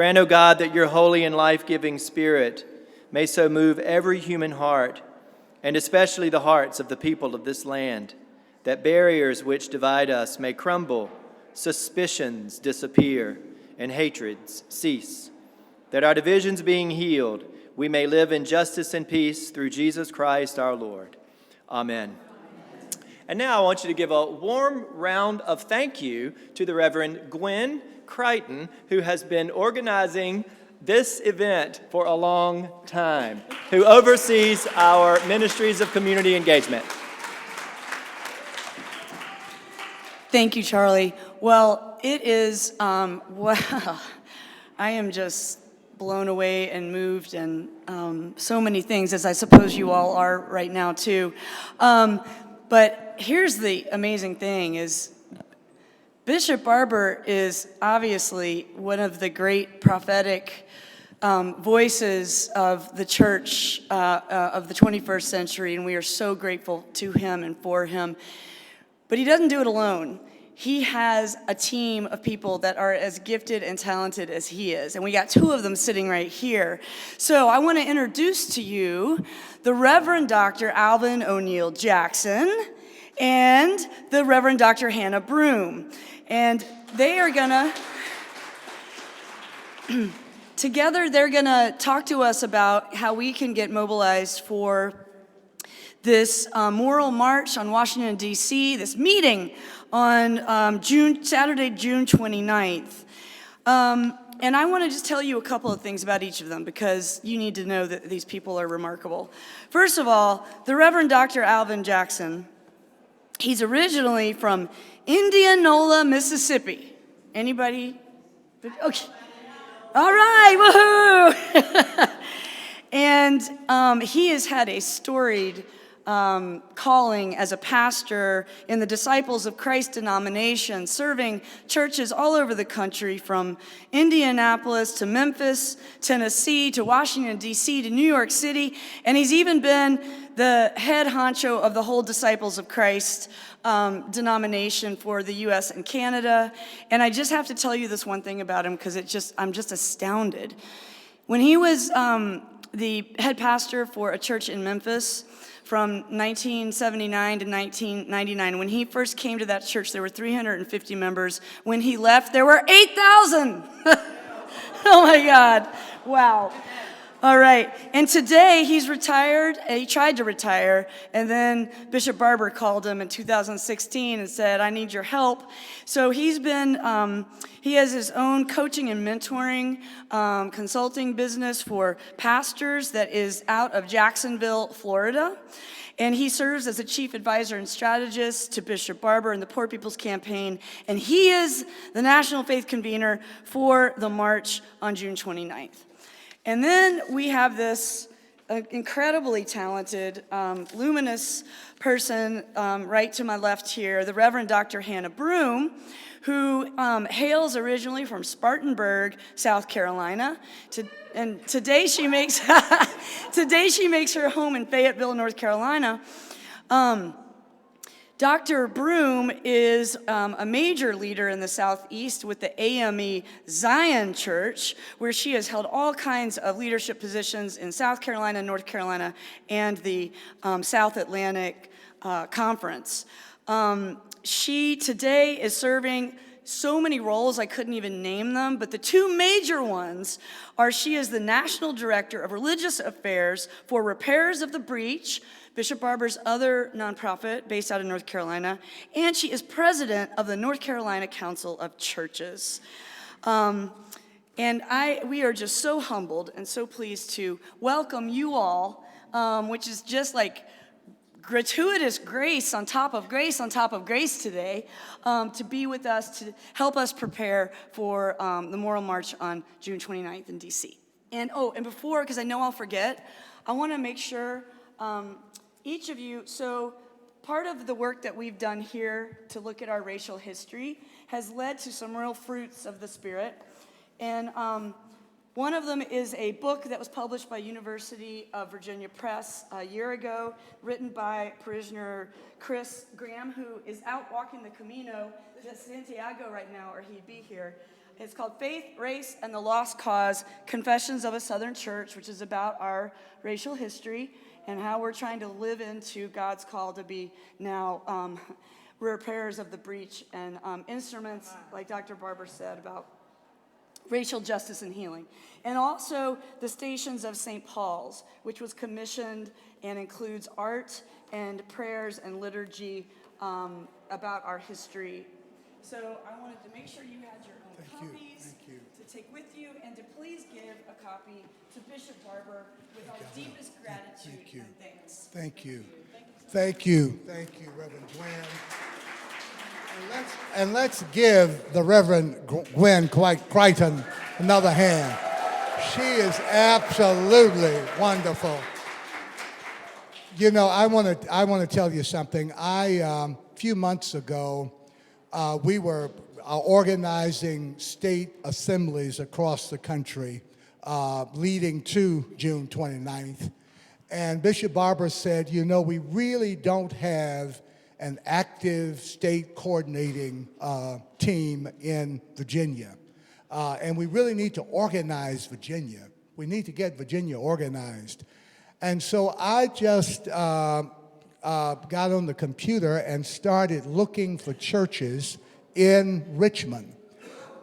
Grant, O God, that your holy and life-giving Spirit may so move every human heart, and especially the hearts of the people of this land, that barriers which divide us may crumble, suspicions disappear, and hatreds cease. That our divisions being healed, we may live in justice and peace through Jesus Christ our Lord. Amen. And now I want you to give a warm round of thank you to the Reverend Gwen Crichton, who has been organizing this event for a long time, who oversees our ministries of community engagement. Thank you, Charlie. Well, it is, wow, I am just blown away and moved and so many things, as I suppose you all are right now too. But here's the amazing thing is Bishop Barber is obviously one of the great prophetic voices of the church of the 21st century, and we are so grateful to him and for him. But he doesn't do it alone. He has a team of people that are as gifted and talented as he is, and we got two of them sitting right here. So I want to introduce to you the Reverend Dr. Alvin O'Neill Jackson and the Reverend Dr. Hannah Broom. And they are gonna, together they're gonna talk to us about how we can get mobilized for this Moral March on Washington, D.C., this meeting on Saturday, June 29th. And I want to just tell you a couple of things about each of them because you need to know that these people are remarkable. First of all, the Reverend Dr. Alvin Jackson, he's originally from Indianola, Mississippi. Anybody? Okay. All right, woohoo! And he has had a storied calling as a pastor in the Disciples of Christ denomination, serving churches all over the country from Indianapolis to Memphis, Tennessee, to Washington, D.C., to New York City, and he's even been the head honcho of the whole Disciples of Christ denomination for the U.S. and Canada. And I just have to tell you this one thing about him because I'm just astounded. When he was the head pastor for a church in Memphis from 1979 to 1999, when he first came to that church, there were 350 members. When he left, there were 8,000. Oh my God, wow. All right, and today he's retired. He tried to retire, and then Bishop Barber called him in 2016 and said, I need your help. So he has his own coaching and mentoring consulting business for pastors that is out of Jacksonville, Florida. And he serves as a chief advisor and strategist to Bishop Barber and the Poor People's Campaign. And he is the national faith convener for the march on June 29th. And then we have this incredibly talented, luminous person right to my left here, the Reverend Dr. Hannah Broom, who hails originally from Spartanburg, South Carolina. And today she makes her home in Fayetteville, North Carolina. Dr. Broom is a major leader in the Southeast with the AME Zion Church, where she has held all kinds of leadership positions in South Carolina, North Carolina, and the South Atlantic Conference. She today is serving so many roles, I couldn't even name them, but the two major ones are she is the National Director of Religious Affairs for Repairers of the Breach, Bishop Barber's other nonprofit based out of North Carolina, and she is president of the North Carolina Council of Churches. And we are just so humbled and so pleased to welcome you all, which is just like gratuitous grace on top of grace on top of grace today, to be with us, to help us prepare for the Moral March on June 29th in D.C. And before, because I know I'll forget, I want to make sure each of you, so part of the work that we've done here to look at our racial history has led to some real fruits of the Spirit. And one of them is a book that was published by University of Virginia Press a year ago, written by parishioner Chris Graham, who is out walking the Camino de Santiago right now, or he'd be here. It's called Faith, Race, and the Lost Cause, Confessions of a Southern Church, which is about our racial history and how we're trying to live into God's call to be now repairers of the breach and instruments, like Dr. Barber said, about racial justice and healing. And also the Stations of St. Paul's, which was commissioned and includes art and prayers and liturgy about our history. So I wanted to make sure you had your own copies to take with you, and to please give a copy to Bishop Barber with our deepest gratitude and thanks. Thank you. Thank you. Thank you, Reverend Gwen. And let's give the Reverend Gwen Crichton another hand. She is absolutely wonderful. You know, I want to tell you something. A few months ago, we were organizing state assemblies across the country, leading to June 29th. And Bishop Barber said, you know, we really don't have an active state coordinating team in Virginia. And we really need to organize Virginia. We need to get Virginia organized. And so I just got on the computer and started looking for churches in Richmond.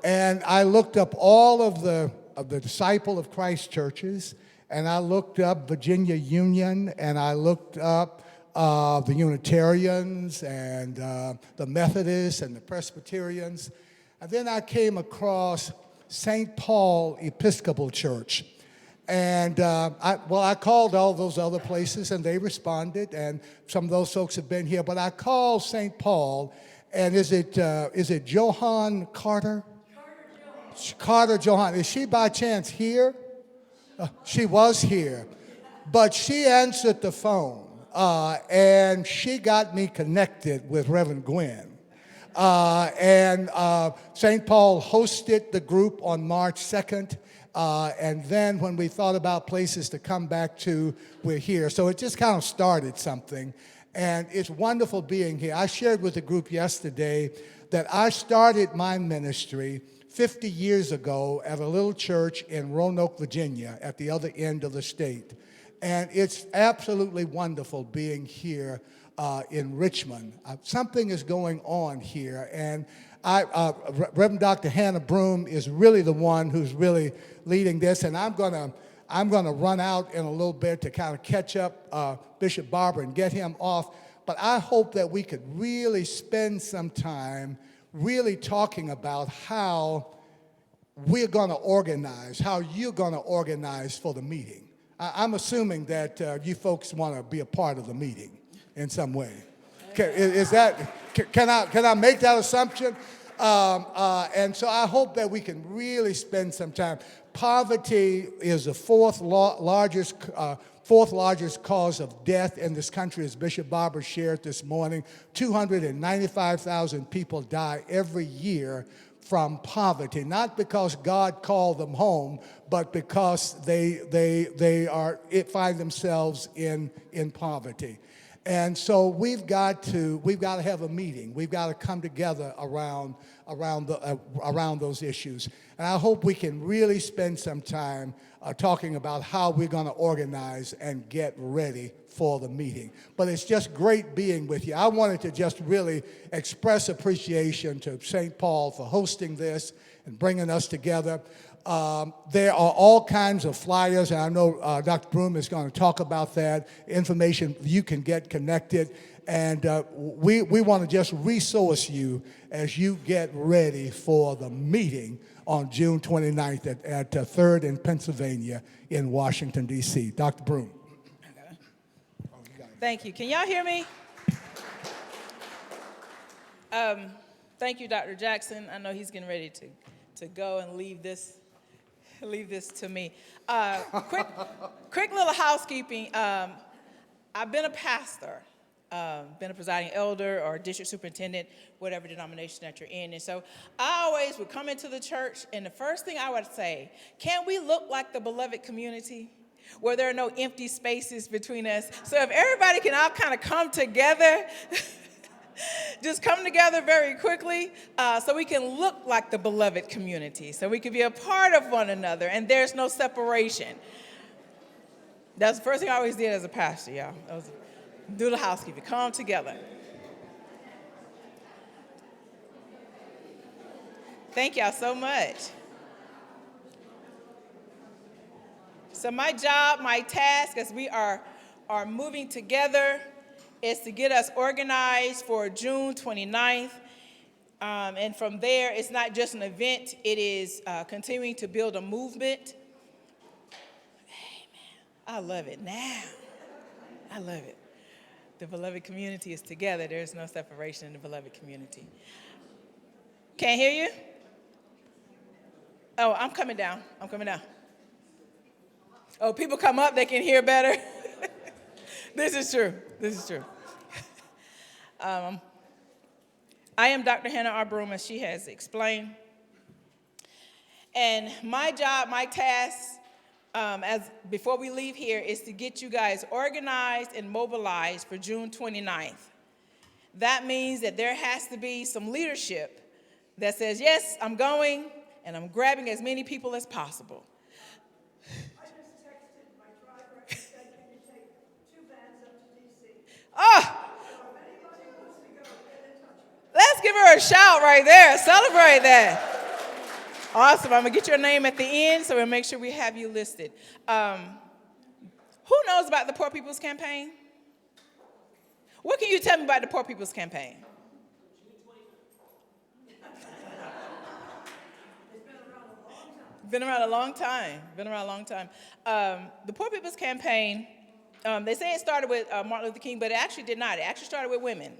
And I looked up all of the Disciple of Christ churches, and I looked up Virginia Union, and I looked up the Unitarians and the Methodists and the Presbyterians. And then I came across St. Paul Episcopal Church. And I called all those other places, and they responded, and some of those folks have been here. But I called St. Paul, and is it Johan Carter? Carter Johan. Is she by chance here? She was here. But she answered the phone, and she got me connected with Reverend Gwen. And St. Paul hosted the group on March 2nd. And then when we thought about places to come back to, we're here. So it just kind of started something. And it's wonderful being here. I shared with the group yesterday that I started my ministry 50 years ago at a little church in Roanoke, Virginia, at the other end of the state. And it's absolutely wonderful being here in Richmond. Something is going on here. And Reverend Dr. Hannah Broom is really the one who's really leading this, and I'm gonna run out in a little bit to kind of catch up Bishop Barber and get him off. But I hope that we could really spend some time really talking about how we're gonna organize, how you're gonna organize for the meeting. I'm assuming that you folks want to be a part of the meeting in some way. Can I make that assumption? And so I hope that we can really spend some time. Poverty is the fourth largest cause of death in this country, as Bishop Barber shared this morning. 295,000 people die every year from poverty, not because God called them home, but because they find themselves in poverty. And so we've got to have a meeting. We've got to come together around those issues. And I hope we can really spend some time talking about how we're going to organize and get ready for the meeting. But it's just great being with you. I wanted to just really express appreciation to St. Paul for hosting this and bringing us together. There are all kinds of flyers, and I know Dr. Broom is going to talk about that, information you can get connected. And we want to just resource you as you get ready for the meeting on June 29th at 3rd and Pennsylvania in Washington, D.C. Dr. Broom. Thank you. Can y'all hear me? Thank you, Dr. Jackson. I know he's getting ready to go and leave this to me. Quick little housekeeping. I've been a pastor, been a presiding elder or district superintendent, whatever denomination that you're in. And so I always would come into the church, and the first thing I would say, can we look like the beloved community, where there are no empty spaces between us? So if everybody can all kind of come together just come together very quickly so we can look like the beloved community, so we can be a part of one another, and there's no separation. That's the first thing I always did as a pastor, y'all. Do the housekeeping, come together. Thank y'all so much. So my job, my task, as we are moving together, is to get us organized for June 29th. And from there, it's not just an event, it is continuing to build a movement. Amen. I love it now. I love it. The beloved community is together. There's no separation in the beloved community. Can't hear you? Oh, I'm coming down. I'm coming down. Oh, people come up, they can hear better. This is true. This is true. I am Dr. Hannah R. Broom, as she has explained. And my job, my task, before we leave here, is to get you guys organized and mobilized for June 29th. That means that there has to be some leadership that says, yes, I'm going, and I'm grabbing as many people as possible. Oh, let's give her a shout right there. Celebrate that. Awesome. I'm going to get your name at the end, so we'll make sure we have you listed. Who knows about the Poor People's Campaign? What can you tell me about the Poor People's Campaign? Been around a long time. The Poor People's Campaign, they say it started with Martin Luther King, but it actually did not. It actually started with women.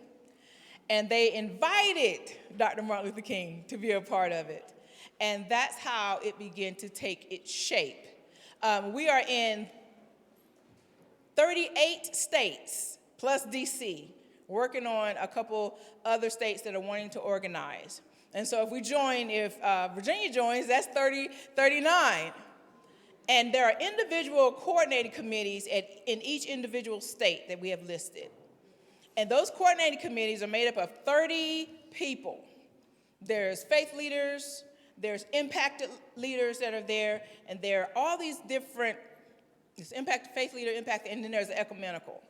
And they invited Dr. Martin Luther King to be a part of it. And that's how it began to take its shape. We are in 38 states, plus DC, working on a couple other states that are wanting to organize. And so if Virginia joins, that's 39. And there are individual coordinating committees in each individual state that we have listed. And those coordinating committees are made up of 30 people. There's faith leaders, there's impacted leaders that are there, and there are all these different, there's impacted faith leader, impacted, and then there's the ecumenical.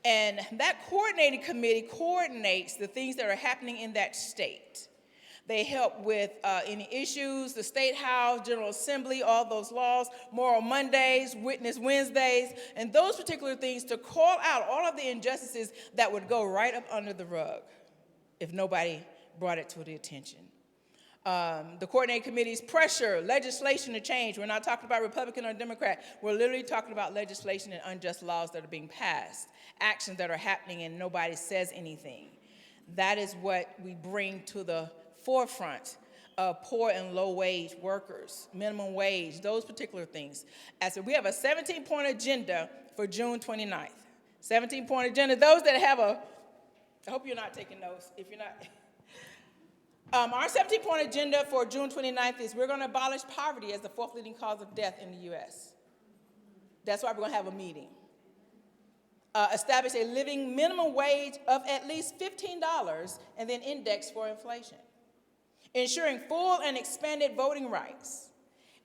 And that coordinating committee coordinates the things that are happening in that state. They help with any issues, the State House, General Assembly, all those laws, Moral Mondays, Witness Wednesdays, and those particular things to call out all of the injustices that would go right up under the rug if nobody brought it to the attention. The coordinating committee's pressure, legislation to change. We're not talking about Republican or Democrat. We're literally talking about legislation and unjust laws that are being passed, actions that are happening and nobody says anything. That is what we bring to the forefront of poor and low-wage workers, minimum wage, those particular things. We have a 17-point agenda for June 29th. 17-point agenda. Those that have I hope you're not taking notes. If you're not, our 17-point agenda for June 29th is we're going to abolish poverty as the fourth leading cause of death in the U.S. That's why we're going to have a meeting. Establish a living minimum wage of at least $15 and then index for inflation. Ensuring full and expanded voting rights,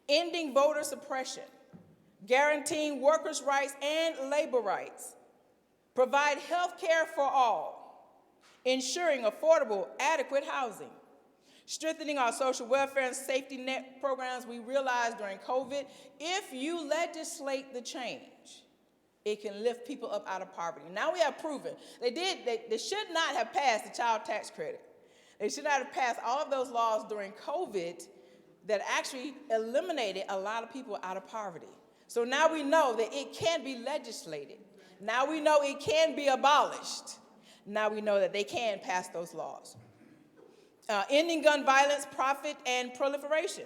ending voter suppression, guaranteeing workers' rights and labor rights, provide health care for all, ensuring affordable, adequate housing, strengthening our social welfare and safety net programs. We realized during COVID, if you legislate the change, it can lift people up out of poverty. Now we have proven. They should not have passed the child tax credit. They should not have passed all of those laws during COVID that actually eliminated a lot of people out of poverty. So now we know that it can be legislated. Now we know it can be abolished. Now we know that they can pass those laws. Ending gun violence, profit, and proliferation.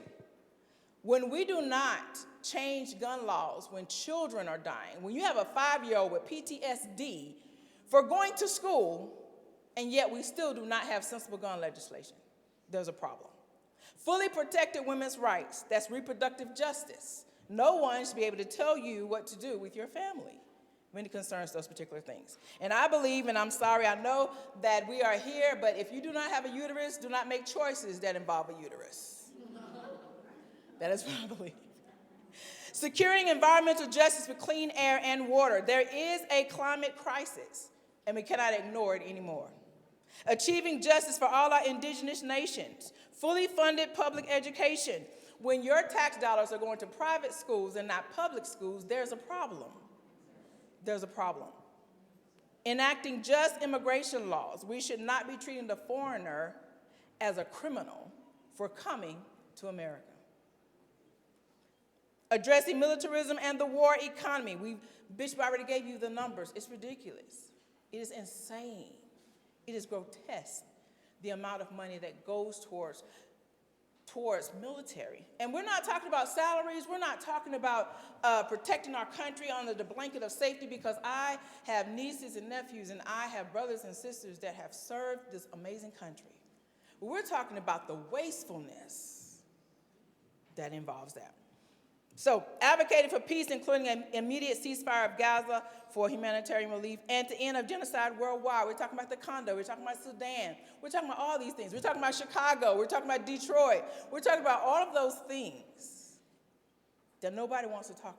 When we do not change gun laws, when children are dying, when you have a 5-year-old with PTSD for going to school, and yet we still do not have sensible gun legislation, there's a problem. Fully protected women's rights, that's reproductive justice. No one should be able to tell you what to do with your family. when it concerns those particular things. And I believe, and I'm sorry, I know that we are here, but if you do not have a uterus, do not make choices that involve a uterus. That is what I believe. Securing environmental justice for clean air and water. There is a climate crisis, and we cannot ignore it anymore. Achieving justice for all our indigenous nations. Fully funded public education. When your tax dollars are going to private schools and not public schools, there's a problem. There's a problem. Enacting just immigration laws. We should not be treating the foreigner as a criminal for coming to America. Addressing militarism and the war economy. Bishop already gave you the numbers. It's ridiculous. It is insane. It is grotesque, the amount of money that goes towards military. And we're not talking about salaries. We're not talking about protecting our country under the blanket of safety, because I have nieces and nephews and I have brothers and sisters that have served this amazing country. We're talking about the wastefulness that involves that. So, advocating for peace, including an immediate ceasefire of Gaza for humanitarian relief and the end of genocide worldwide. We're talking about the Congo. We're talking about Sudan. We're talking about all these things. We're talking about Chicago. We're talking about Detroit. We're talking about all of those things that nobody wants to talk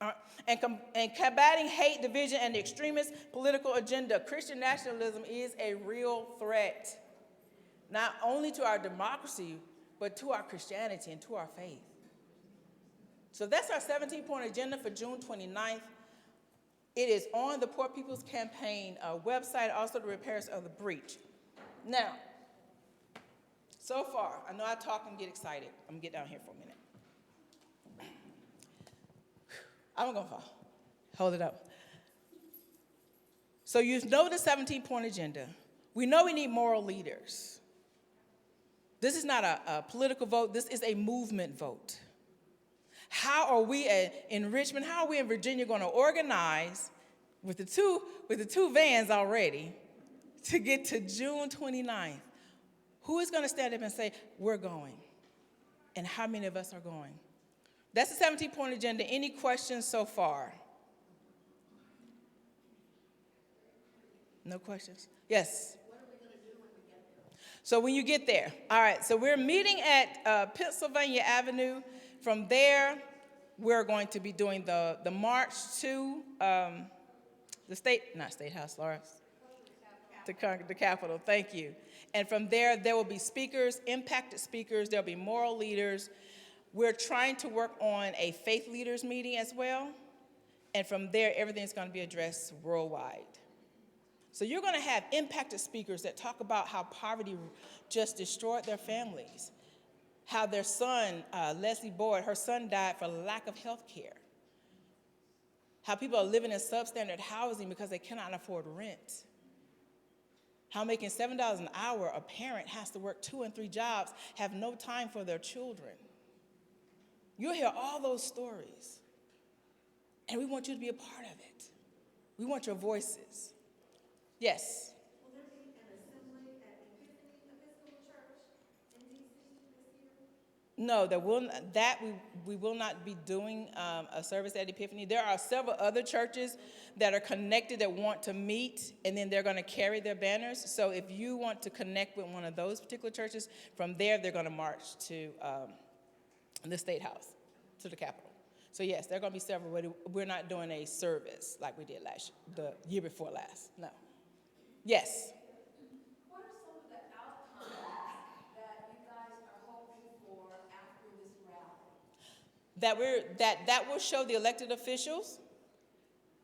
about. And combating hate, division, and the extremist political agenda. Christian nationalism is a real threat, not only to our democracy, but to our Christianity and to our faith. So that's our 17-point agenda for June 29th. It is on the Poor People's Campaign website, also the repairs of the breach. Now, so far, I know I talk and get excited. I'm gonna get down here for a minute. I'm gonna fall. Hold it up. So you know the 17-point agenda. We know we need moral leaders. This is not a political vote. This is a movement vote. How are we in Richmond, how are we in Virginia going to organize with the two vans already to get to June 29th? Who is going to stand up and say, we're going? And how many of us are going? That's the 17-point agenda. Any questions so far? No questions? Yes? What are we going to do when we get there? So when you get there, all right, so we're meeting at Pennsylvania Avenue. From there, we're going to be doing the march to the State House, Lawrence. The Capitol, thank you. And from there will be speakers, impacted speakers, there'll be moral leaders. We're trying to work on a faith leaders meeting as well. And from there, everything's going to be addressed worldwide. So you're going to have impacted speakers that talk about how poverty just destroyed their families. How their son, Leslie Boyd, her son died for lack of health care. How people are living in substandard housing because they cannot afford rent. How making $7 an hour, a parent has to work 2 and 3 jobs, have no time for their children. You'll hear all those stories. And we want you to be a part of it. We want your voices. Yes? Will there be an assembly at Epiphany Episcopal Church in D.C. this year? No, we will not be doing a service at Epiphany. There are several other churches that are connected that want to meet, and then they're going to carry their banners. So if you want to connect with one of those particular churches, from there they're going to march to the State House, to the Capitol. So yes, there are going to be several, but we're not doing a service like we did the year before last. No. Yes. What are some of the outcomes that you guys are hoping for after this rally? That will show the elected officials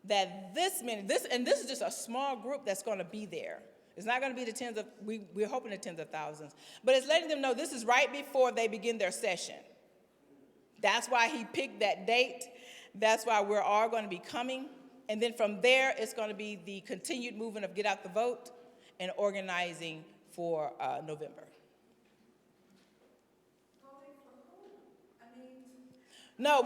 that this is just a small group that's going to be there. It's not going to be the tens of, we're hoping the tens of thousands, but it's letting them know this is right before they begin their session. That's why he picked that date. That's why we're all going to be coming. And then from there, it's going to be the continued movement of Get Out the Vote and organizing for November. Voting for who? No,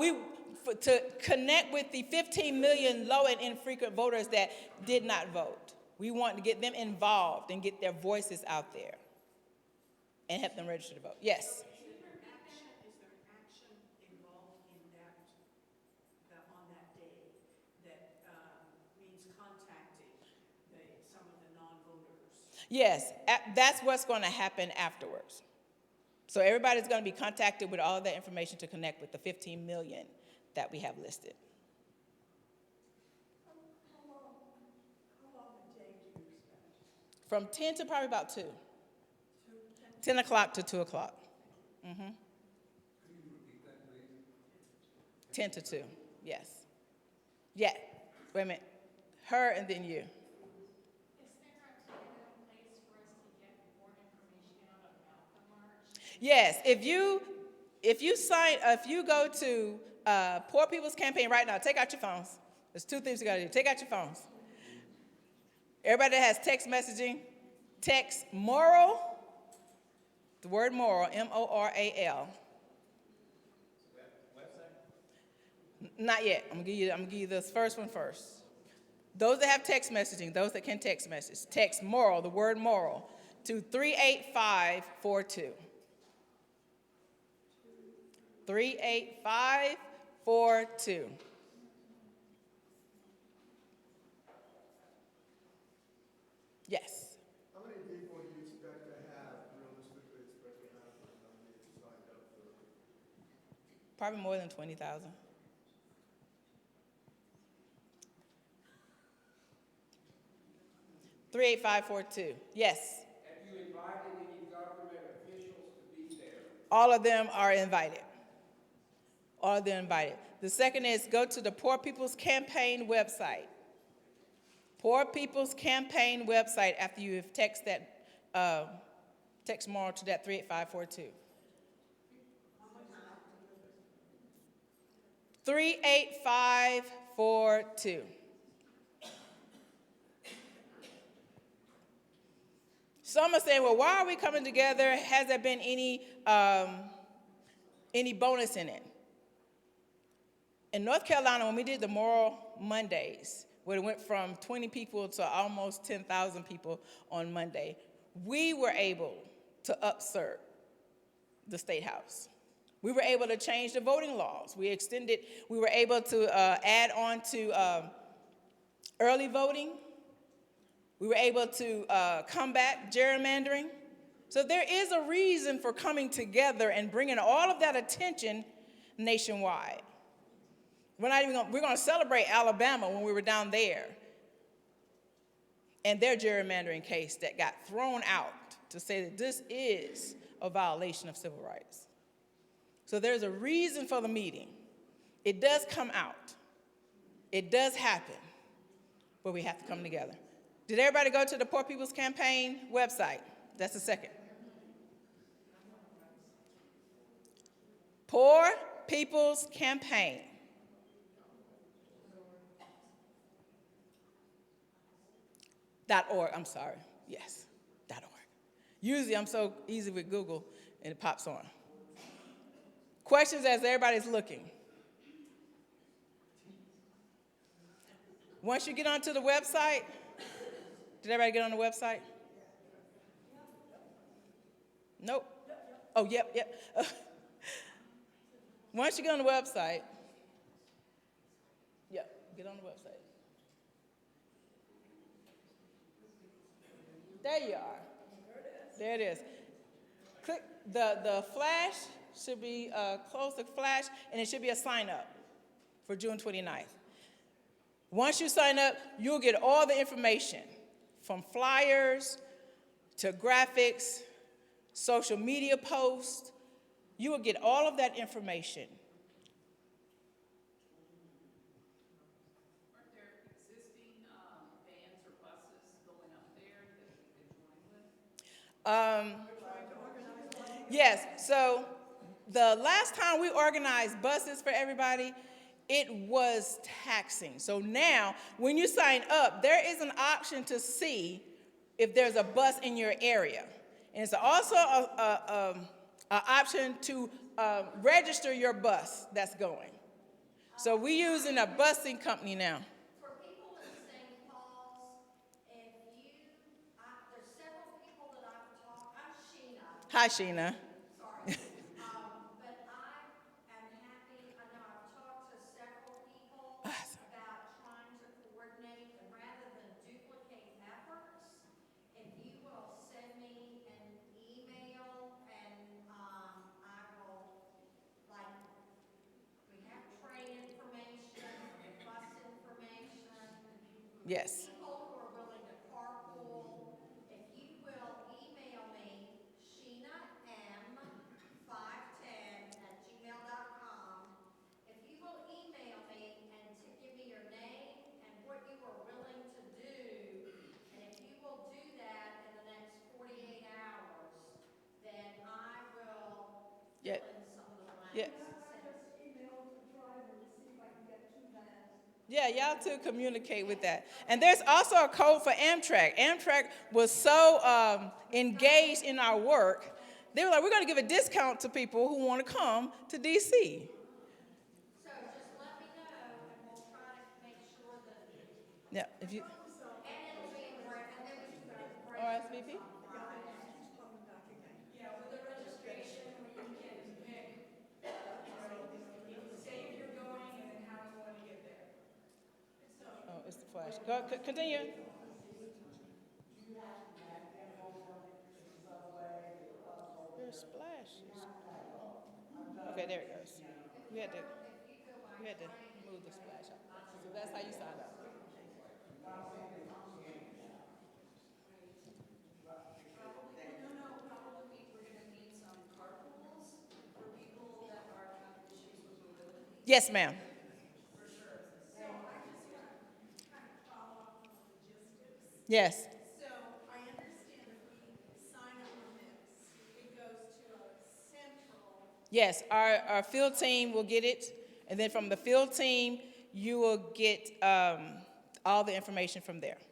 to connect with the 15 million low and infrequent voters that did not vote. We want to get them involved and get their voices out there and help them register to vote. Yes? Is there action involved in that on that day that Yes, that's what's going to happen afterwards. So everybody's going to be contacted with all of that information to connect with the 15 million that we have listed. From 10 to probably about 2. 10 o'clock to 2 o'clock. 10 to 2, yes. Yeah, wait a minute. Her and then you. Is there a time and place for us to get more information out about the march? Yes, if you go to Poor People's Campaign right now, take out your phones. There's 2 things you gotta do. Take out your phones. Everybody that has text messaging, text moral, the word moral, M-O-R-A-L. Not yet. I'm gonna give you this first one first. Those that have text messaging, those that can text message, text moral, the word moral, to 38542. 38542. Yes. How many people do you expect to have, realistically expect to have signed up for? Probably more than 20,000. $38542. Yes. Have you invited any government officials to be there? All of them are invited. All of them invited. The second is go to the Poor People's Campaign website. Poor People's Campaign website after you have text moral to that 38542. 38542. Some are saying, well, why are we coming together? Has there been any bonus in it? In North Carolina, when we did the Moral Mondays, where it went from 20 people to almost 10,000 people on Monday, we were able to upsert the State House. We were able to change the voting laws. We were able to add on to early voting. We were able to combat gerrymandering. So there is a reason for coming together and bringing all of that attention nationwide. We're going to celebrate Alabama when we were down there and their gerrymandering case that got thrown out to say that this is a violation of civil rights. So there's a reason for the meeting. It does come out. It does happen, but we have to come together. Did everybody go to the Poor People's Campaign website? That's the second. Poor People's Campaign. .org, I'm sorry. Yes, .org. Usually I'm so easy with Google and it pops on. Questions as everybody's looking. Once you get onto the website, did everybody get on the website? Nope. Oh, yep. Once you get on the website, get on the website. There you are. There it is. Click the flash should be close to flash, and it should be a sign up for June 29th. Once you sign up, you'll get all the information from flyers to graphics, social media posts. You will get all of that information. Are there existing vans or buses going up there that we could join with? Yes, so the last time we organized buses for everybody, it was taxing. So now, when you sign up, there is an option to see if there's a bus in your area. And it's also an option to register your bus that's going. So we're using a busing company now. For people in St. Paul's, if you, there's several people that I've talked, I'm Sheena, Hi, Sheena. sorry. But I am happy, I know I've talked to several people about trying to coordinate, and rather than duplicate efforts, if you will Yes. People who are willing to carpool, if you will email me, SheenaM510@gmail.com. If you will email me and to give me your name and what you are willing to do, and if you will do that in the next 48 hours, then I will Yeah. fill in some of the blanks. Yeah. and send Yeah, y'all two communicate with that. And there's also a code for Amtrak. Amtrak was so engaged in our work, they were like, we're going to give a discount to people who want to come to DC. So just let me know, and we'll try to make sure that, Yeah, if you, and it'll be in break, and then we can put it in break. RSVP? Oh, it's the flash. Go, continue. There's splashes. Okay, there it goes. We had to move the splash up. So that's how you sign up. Yes, ma'am. Yes. So I understand if we sign up on this, it goes to a central. Yes, our field team will get it, and then from the field team, you will get all the information from there. Okay,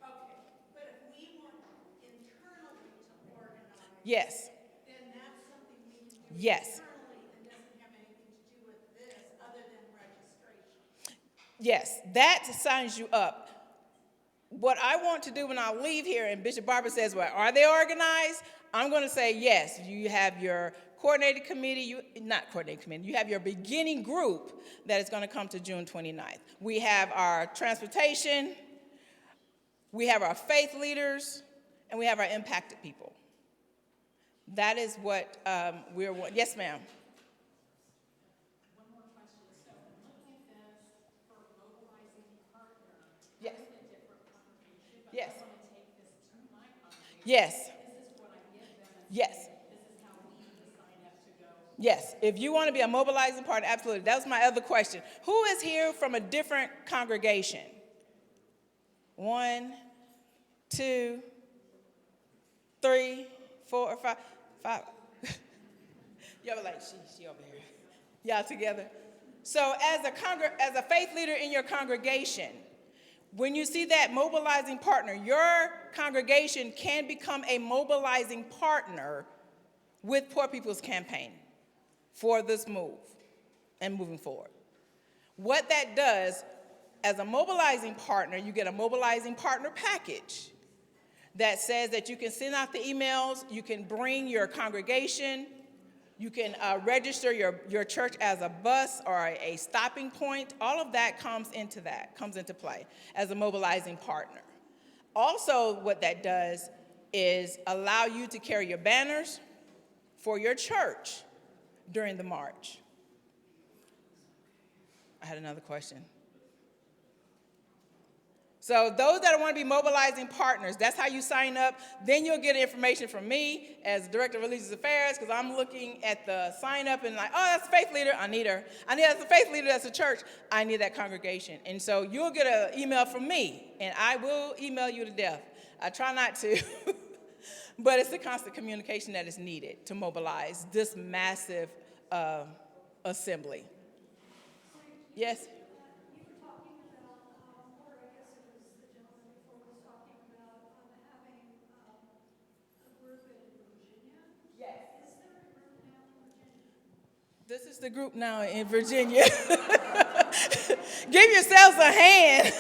but if we want internally to organize, Yes, then that's something we can do yes, internally and doesn't have anything to do with this other than registration. yes, that signs you up. What I want to do when I leave here, and Bishop Barber says, well, are they organized? I'm going to say yes. You have your coordinated committee, not coordinated committee, you have your beginning group that is going to come to June 29th. We have our transportation, we have our faith leaders, and we have our impacted people. That is what we're, yes, ma'am. One more question. So looking at this for mobilizing partner, Yes. I'm in a different congregation, but Yes. I want to take this to my congregation. Yes. This is what I give them and Yes. say, this is how we need to sign up to go. Yes, if you want to be a mobilizing partner, absolutely. That was my other question. Who is here from a different congregation? 1, 2, 3, 4, 5. Y'all were like, she over here. Y'all together. So as a faith leader in your congregation, when you see that mobilizing partner, your congregation can become a mobilizing partner with Poor People's Campaign for this move and moving forward. What that does, as a mobilizing partner, you get a mobilizing partner package that says that you can send out the emails, you can bring your congregation, you can register your church as a bus or a stopping point. All of that comes into play as a mobilizing partner. Also, what that does is allow you to carry your banners for your church during the march. I had another question. So those that want to be mobilizing partners, that's how you sign up. Then you'll get information from me as Director of Religious Affairs, because I'm looking at the sign up and like, oh, that's a faith leader, I need her. I need that's a faith leader, that's a church, I need that congregation. And so you'll get an email from me, and I will email you to death. I try not to, but it's the constant communication that is needed to mobilize this massive assembly. Yes? You were talking about, or I guess it was the gentleman before was talking about having a group in Virginia. Yes. Is there a group now in Virginia? This is the group now in Virginia. Give yourselves a hand.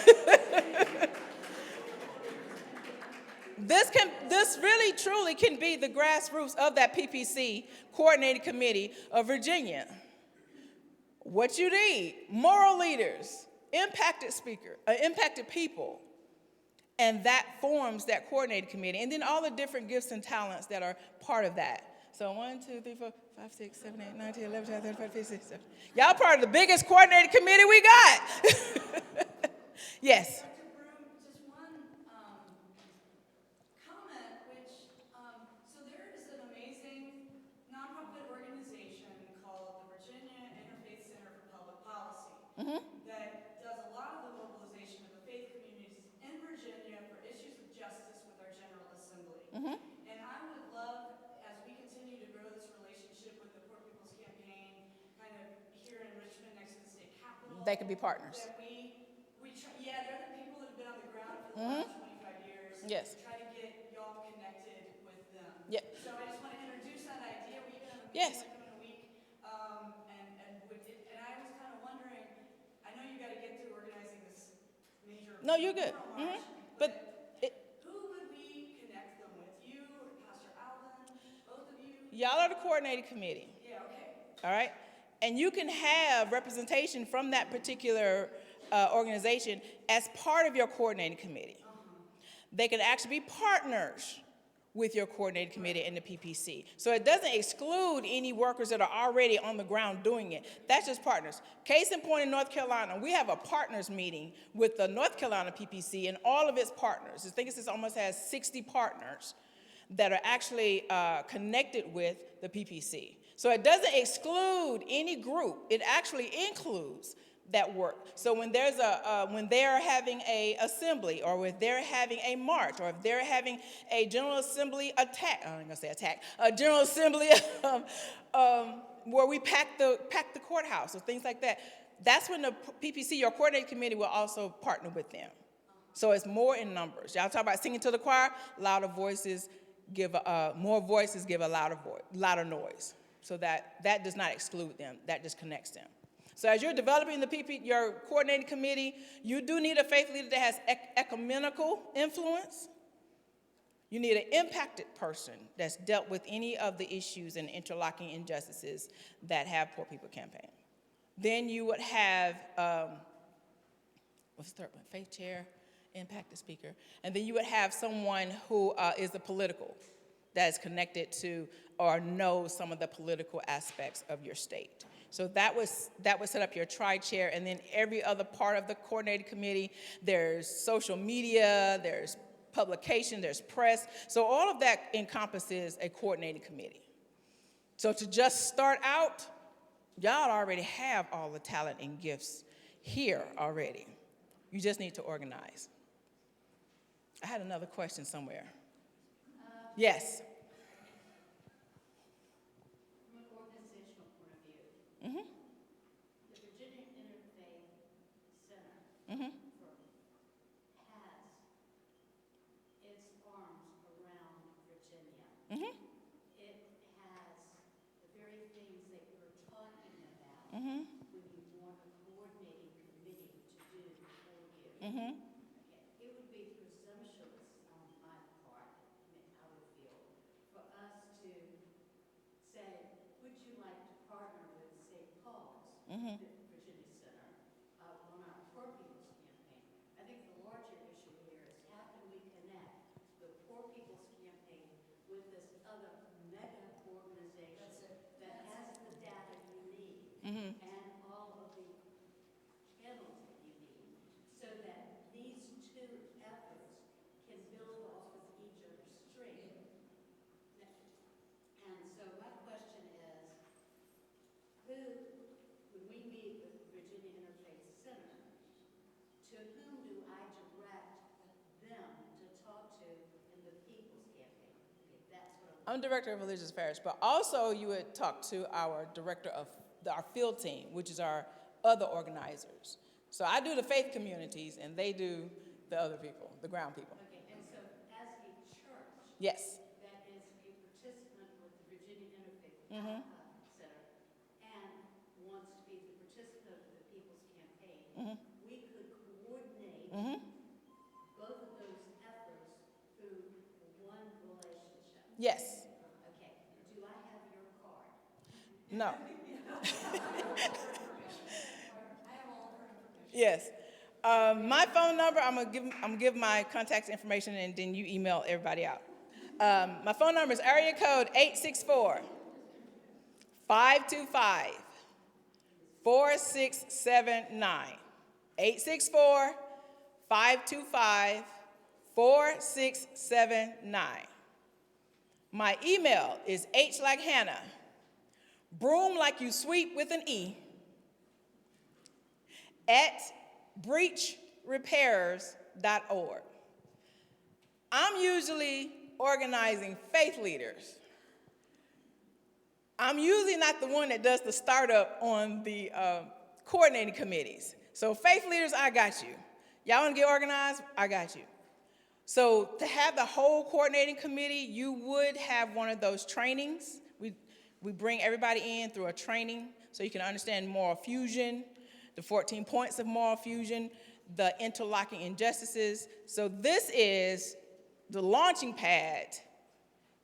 This really truly can be the grassroots of that PPC coordinated committee of Virginia. What you need, moral leaders, impacted people, and that forms that coordinated committee, and then all the different gifts and talents that are part of that. So 1, 2, 3, 4, 5, 6, 7, 8, 9, 10, 11, 12, 13, 14, 15, 16, 17. Y'all part of the biggest coordinated committee we got. Yes. Just one that does a lot of the mobilization of the faith communities in Virginia for issues of justice with our General Assembly. And I would love, as we continue to grow this relationship with the Poor People's Campaign, kind of here in Richmond next to the state capitol. They could be partners. That yeah, they're the people that have been on the ground for the last 25 years. Yes. Try to get y'all connected with them. Yep. So I just want to introduce that idea. We even have a meeting Yes. with them in a week. And I was kind of wondering, I know you got to get through organizing this major. No, you're good. March, But who would we connect them with? You or Pastor Alvin? Both of you? y'all are the coordinating committee. Yeah, okay. All right? And you can have representation from that particular organization as part of your coordinating committee. They can actually be partners with your coordinating committee and the PPC. So it doesn't exclude any workers that are already on the ground doing it. That's just partners. Case in point in North Carolina, we have a partners meeting with the North Carolina PPC and all of its partners. I think it almost has 60 partners that are actually connected with the PPC. So it doesn't exclude any group. It actually includes that work. So when there's when they're having a assembly, or if they're having a march, or if they're having a General Assembly attack, I'm gonna say attack, a General Assembly where we pack the courthouse or things like that, that's when the PPC, your coordinating committee, will also partner with them. So it's more in numbers. Y'all talk about singing to the choir, louder voices give more voices give a louder noise. So that does not exclude them. That just connects them. So as you're developing your coordinating committee, you do need a faith leader that has ecumenical influence. You need an impacted person that's dealt with any of the issues and interlocking injustices that have Poor People Campaign. Then you would have, what's the third one? Faith chair, impacted speaker. And then you would have someone who is a political, that is connected to or knows some of the political aspects of your state. So that would set up your tri-chair, and then every other part of the coordinating committee, there's social media, there's publication, there's press. So all of that encompasses a coordinating committee. So to just start out, y'all already have all the talent and gifts here already. You just need to organize. I had another question somewhere. Yes. From an organizational point of view, the Virginia Interfaith Center has its arms around Virginia. It has the very things that you're talking about when you want a coordinating committee to do for you. It would be presumptuous on my part, I would feel, for us to say, would you like to partner with St. Paul's, the Virginia Center, on our Poor People's Campaign? I think the larger issue here is how can we connect the Poor People's Campaign with this other mega organization that has the data you need and all of the channels that you need, so that these two efforts can build off of each other's strength. And so my question is, when we meet with the Virginia Interfaith Center, to whom do I direct them to talk to in the People's Campaign? Okay, that's what I'm director of religious affairs, but also you would talk to our director of our field team, which is our other organizers. So I do the faith communities, and they do the other people, the ground people. Okay, and so as a church Yes. that is a participant with the Virginia Interfaith Center and wants to be the participant of the People's Campaign, we could coordinate both of those efforts through one relationship. Yes. Okay, do I have your card? No. I have all her information. Yes. My phone number, I'm gonna give my contact information, and then you email everybody out. My phone number is area code 864-525-4679. 864-525-4679. My email is H like Hannah, broom like you sweep with an E, at breachrepairs.org. I'm usually organizing faith leaders. I'm usually not the one that does the startup on the coordinating committees. So faith leaders, I got you. Y'all want to get organized? I got you. So to have the whole coordinating committee, you would have one of those trainings. We bring everybody in through a training so you can understand moral fusion, the 14 points of moral fusion, the interlocking injustices. So this is the launching pad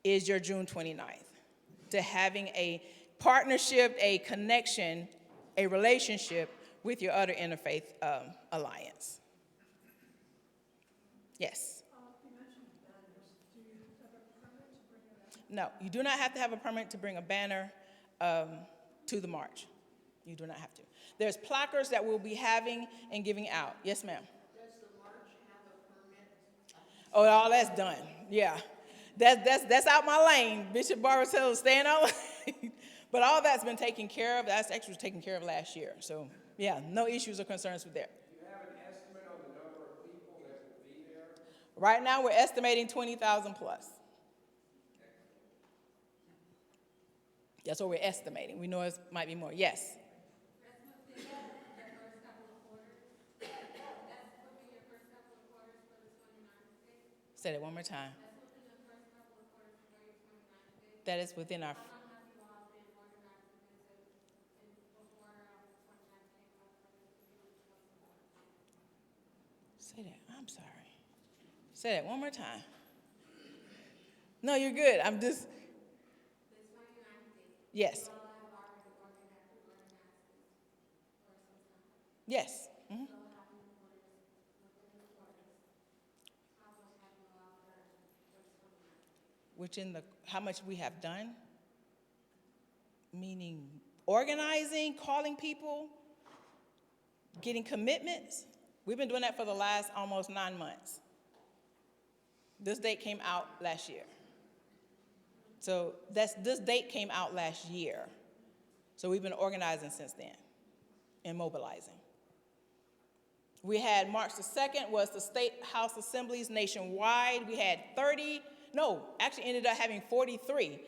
is your June 29th to having a partnership, a connection, a relationship with your other interfaith alliance. Yes? You mentioned banners. Do you have a permit to bring it out? No, you do not have to have a permit to bring a banner to the march. You do not have to. There's placards that we'll be having and giving out. Yes, ma'am? Does the march have a permit? Oh, all that's done. Yeah. That's out my lane. Bishop Barbara tells us stay in our lane. But all that's been taken care of. That's actually taken care of last year. So, yeah, no issues or concerns with that. Do you have an estimate on the number of people that will be there? Right now, we're estimating 20,000 plus. That's what we're estimating. We know it might be more. Yes? Say that one more time. That is within our. Say that. I'm sorry. Say that one more time. No, you're good. I'm just. Yes. Yes. Mhm. Which in the, how much we have done? Meaning organizing, calling people, getting commitments. We've been doing that for the last almost 9 months. This date came out last year. So this date came out last year. So we've been organizing since then and mobilizing. We had March the 2nd was the State House Assemblies nationwide. We had actually ended up having 43.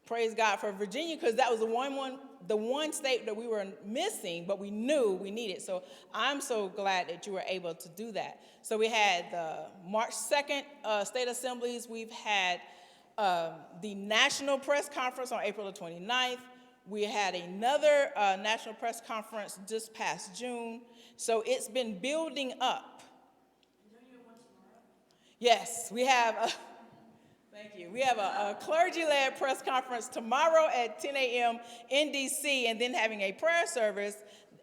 Praise God for Virginia, because that was the one state that we were missing, but we knew we needed. So I'm so glad that you were able to do that. So we had the March 2nd State Assemblies. We've had the National Press Conference on April the 29th. We had another National Press Conference just past June. So it's been building up. Yes, we have. Thank you. We have a clergy-led press conference tomorrow at 10 a.m. in D.C. and then having a prayer service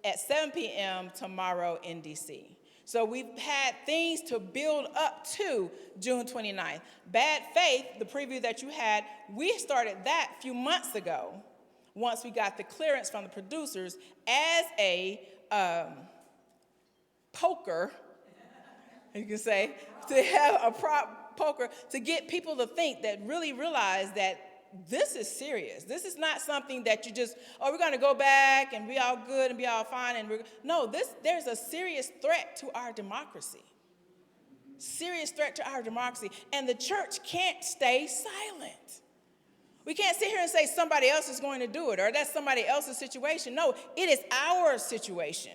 at 7 p.m. tomorrow in D.C. So we've had things to build up to June 29th. Bad Faith, the preview that you had, we started that a few months ago once we got the clearance from the producers as a poker, you can say, to have a prop poker to get people to think that really realize that this is serious. This is not something that you just, we're going to go back and be all good and be all fine. There's a serious threat to our democracy. Serious threat to our democracy. And the church can't stay silent. We can't sit here and say somebody else is going to do it or that's somebody else's situation. No, it is our situation.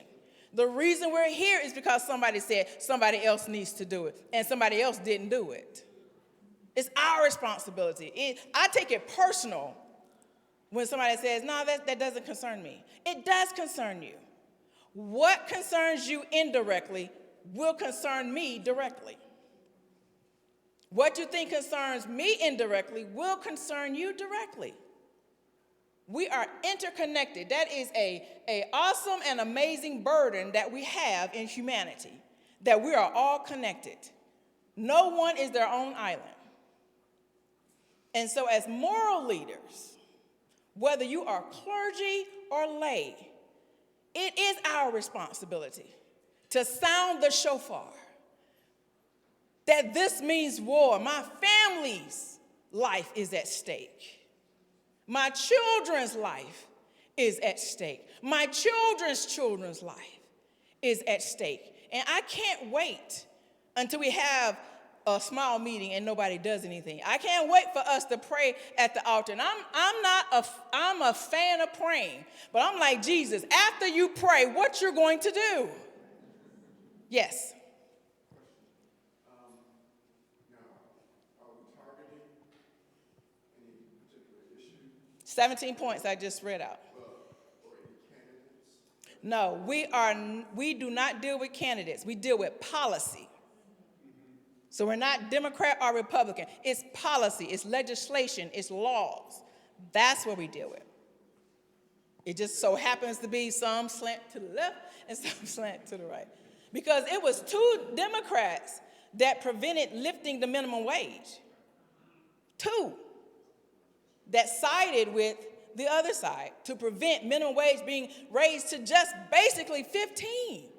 The reason we're here is because somebody said somebody else needs to do it, and somebody else didn't do it. It's our responsibility. I take it personal when somebody says, no, that doesn't concern me. It does concern you. What concerns you indirectly will concern me directly. What you think concerns me indirectly will concern you directly. We are interconnected. That is an awesome and amazing burden that we have in humanity, that we are all connected. No one is their own island. And so as moral leaders, whether you are clergy or lay, it is our responsibility to sound the shofar that this means war. My family's life is at stake. My children's life is at stake. My children's life is at stake. And I can't wait until we have a small meeting and nobody does anything. I can't wait for us to pray at the altar. And I'm a fan of praying, but I'm like, Jesus, after you pray, what you're going to do? Yes. Now, are we targeting any particular issue? 17 points I just read out. Or any candidates? No, we do not deal with candidates. We deal with policy. So we're not Democrat or Republican. It's policy, it's legislation, it's laws. That's what we deal with. It just so happens to be some slant to the left and some slant to the right. Because it was 2 Democrats that prevented lifting the minimum wage. 2 that sided with the other side to prevent minimum wage being raised to just basically 15.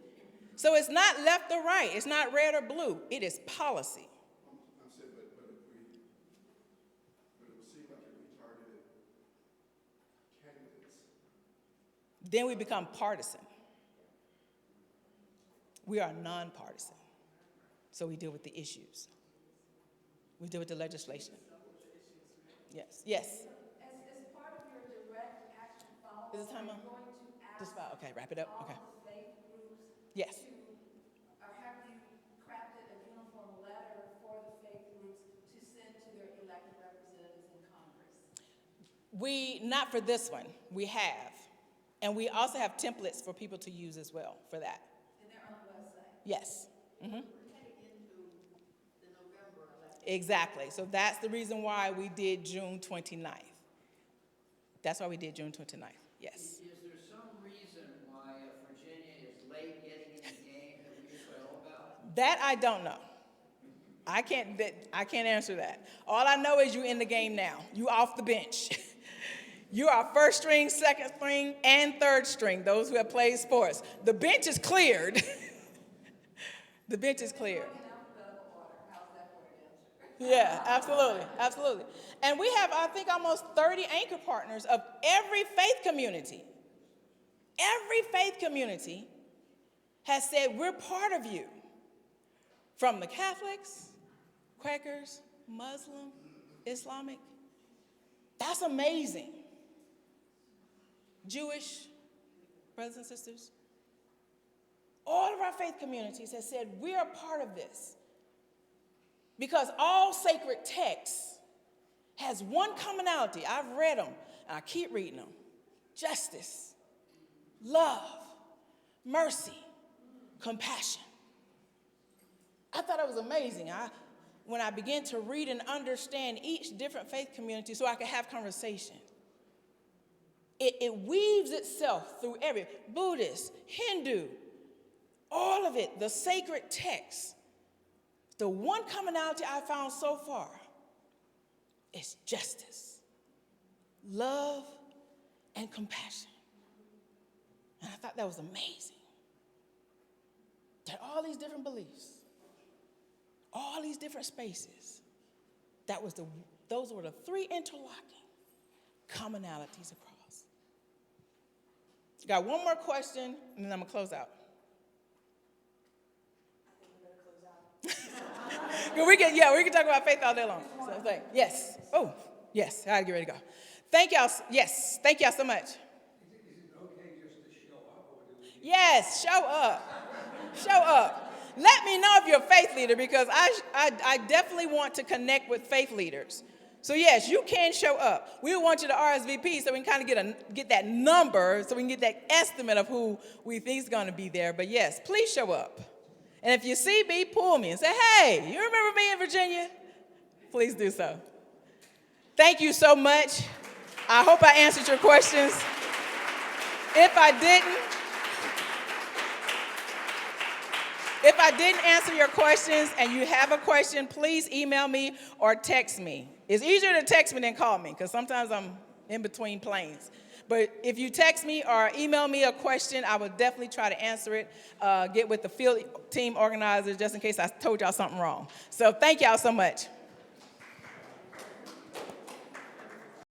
So it's not left or right. It's not red or blue. It is policy. I'm saying, but it would seem like if we targeted candidates, Then we become partisan. We are nonpartisan. So we deal with the issues. We deal with the legislation. Yes. Yes. As part of your direct action follow-up, Is it time up? going to ask Just about. Okay, wrap it up. Okay. all the faith groups Yes. or have you crafted a uniform letter for the faith groups to send to their elected representatives in Congress? Not for this one. We have. And we also have templates for people to use as well for that. And they're on the website. Yes. We're heading into the November election. Exactly. So that's the reason why we did June 29th. That's why we did June 29th. Yes. Is there some reason why Virginia is late getting in the game that we should know about? That I don't know. I can't answer that. All I know is you in the game now. You off the bench. You are first string, second string, and third string, those who have played sports. The bench is cleared. The bench is cleared. Yeah, absolutely, absolutely. And we have, I think, almost 30 anchor partners of every faith community. Every faith community has said, we're part of you. From the Catholics, Quakers, Muslim, Islamic. That's amazing. Jewish brothers and sisters. All of our faith communities have said, we are part of this. Because all sacred texts has one commonality. I've read them, and I keep reading them. Justice, love, mercy, compassion. I thought it was amazing. When I began to read and understand each different faith community so I could have conversation. It weaves itself through every Buddhist, Hindu, all of it, the sacred texts. The one commonality I found so far is justice, love, and compassion. And I thought that was amazing. That all these different beliefs, all these different spaces, those were the 3 interlocking commonalities across. Got one more question, and then I'm going to close out. We can talk about faith all day long. So yes. Oh, yes. I gotta get ready to go. Thank y'all. Yes. Thank y'all so much. Is it okay just to show up, or do we? Yes. Show up. Show up. Let me know if you're a faith leader, because I definitely want to connect with faith leaders. So yes, you can show up. We want you to RSVP so we can kind of get that number, so we can get that estimate of who we think is going to be there. But yes, please show up. And if you see me, pull me and say, hey, you remember me in Virginia? Please do so. Thank you so much. I hope I answered your questions. If I didn't answer your questions and you have a question, please email me or text me. It's easier to text me than call me, because sometimes I'm in between planes. But if you text me or email me a question, I will definitely try to answer it, get with the field team organizers just in case I told y'all something wrong. So thank y'all so much.